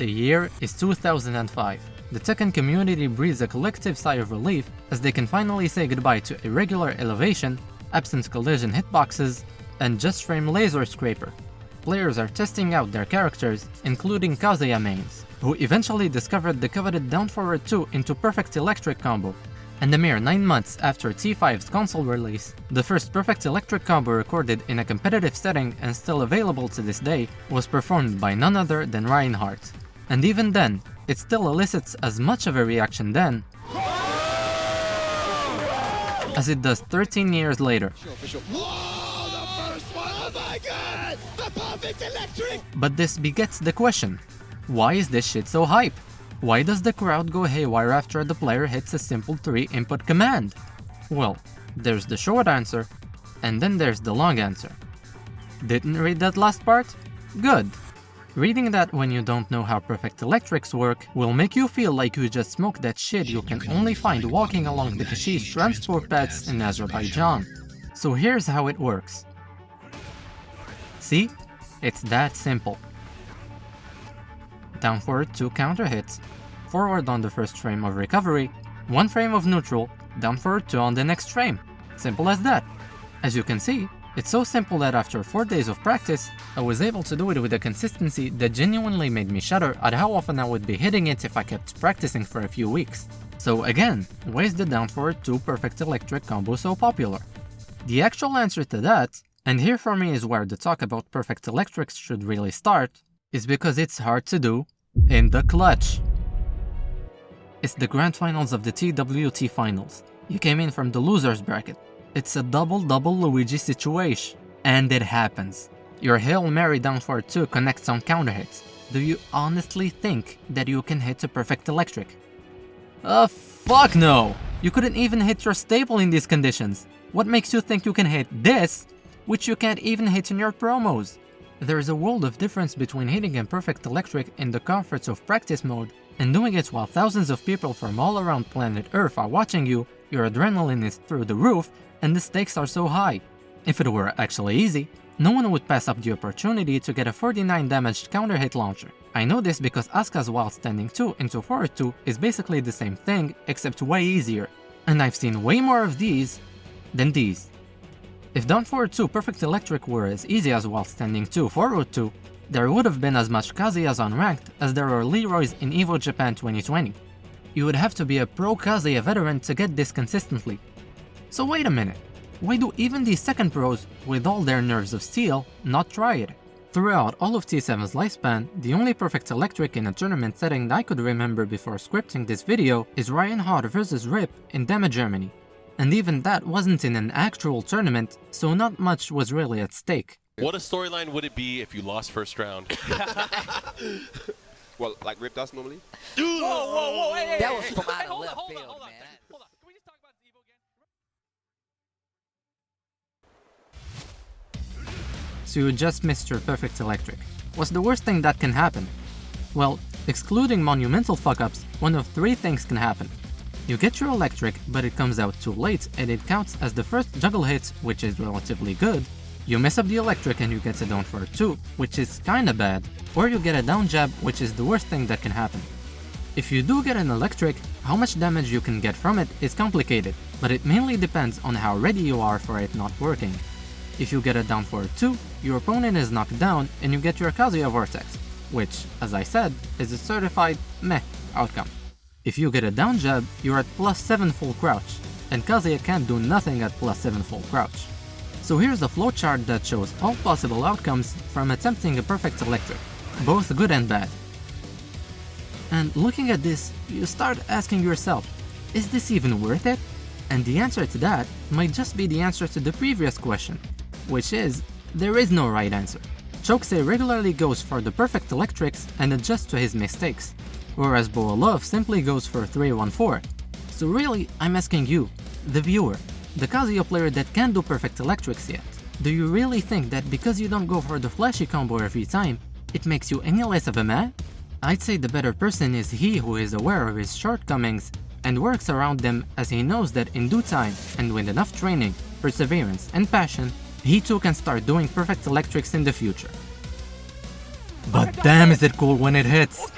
The year is 2005. The Tekken community breathes a collective sigh of relief as they can finally say goodbye to irregular elevation, absent collision hitboxes, and just frame laser scraper. Players are testing out their characters, including Kazuya mains, who eventually discovered the coveted down forward 2 into perfect electric combo. And a mere 9 months after T5's console release, the first perfect electric combo recorded in a competitive setting and still available to this day was performed by none other than Reinhardt. And even then, it still elicits as much of a reaction then as it does 13 years later. But this begets the question, why is this shit so hype? Why does the crowd go haywire after the player hits a simple 3-input command? Well, there's the short answer, and then there's the long answer. Didn't read that last part? Good. Reading that when you don't know how perfect electrics work will make you feel like you just smoked that shit you can only find walking along the Kashish transport paths in Azerbaijan. So here's how it works. See? It's that simple. Down forward 2 counter hits, forward on the first frame of recovery, 1 frame of neutral, down forward 2 on the next frame. Simple as that. As you can see, it's so simple that after 4 days of practice, I was able to do it with a consistency that genuinely made me shudder at how often I would be hitting it if I kept practicing for a few weeks. So again, why is the down forward 2 perfect electric combo so popular? The actual answer to that, and here for me is where the talk about perfect electrics should really start, is because it's hard to do in the clutch. It's the grand finals of the TWT finals. You came in from the losers bracket. It's a double-double Luigi situation. And it happens. Your Hail Mary down forward 2 connects on counter hits. Do you honestly think that you can hit a perfect electric? Fuck no! You couldn't even hit your staple in these conditions. What makes you think you can hit this, which you can't even hit in your promos? There is a world of difference between hitting a perfect electric in the comforts of practice mode and doing it while thousands of people from all around planet Earth are watching you, your adrenaline is through the roof, and the stakes are so high. If it were actually easy, no one would pass up the opportunity to get a 49 damaged counter hit launcher. I know this because Asuka's while standing 2 into forward 2 is basically the same thing, except way easier. And I've seen way more of these than these. If down forward 2 perfect electric were as easy as while standing 2 forward 2, there would have been as much Kazuya's unranked as there are Leroy's in EVO Japan 2020. You would have to be a pro Kazuya veteran to get this consistently. So wait a minute, why do even these second pros, with all their nerves of steel, not try it? Throughout all of T7's lifespan, the only perfect electric in a tournament setting that I could remember before scripting this video is Reinhardt vs Rip in Dema, Germany. And even that wasn't in an actual tournament, so not much was really at stake. What a storyline would it be if you lost first round? Well, like Rip does normally? Whoa, whoa, whoa, hey, That hey, was hey, from hey, out of hold left on, field, hold on, man. hold on. Can we just talk about Evo again? So you just missed your perfect electric. What's the worst thing that can happen? Well, excluding monumental fuck-ups, one of 3 things can happen. You get your electric, but it comes out too late and it counts as the first juggle hit, which is relatively good. You mess up the electric and you get a down forward 2, which is kinda bad. Or you get a down jab, which is the worst thing that can happen. If you do get an electric, how much damage you can get from it is complicated, but it mainly depends on how ready you are for it not working. If you get a down forward 2, your opponent is knocked down and you get your Kazuya Vortex, which, as I said, is a certified meh outcome. If you get a down jab, you're at +7 full crouch, and Kazuya can't do nothing at +7 full crouch. So here's a flowchart that shows all possible outcomes from attempting a perfect electric, both good and bad. And looking at this, you start asking yourself, is this even worth it? And the answer to that might just be the answer to the previous question, which is, there is no right answer. Chokesei regularly goes for the perfect electrics and adjusts to his mistakes, whereas Boalov simply goes for 3-1-4. So really, I'm asking you, the viewer, the Kazuya player that can't do perfect electrics yet, do you really think that because you don't go for the flashy combo every time, it makes you any less of a man? I'd say the better person is he who is aware of his shortcomings and works around them, as he knows that in due time and with enough training, perseverance and passion, he too can start doing perfect electrics in the future. But damn is it cool when it hits!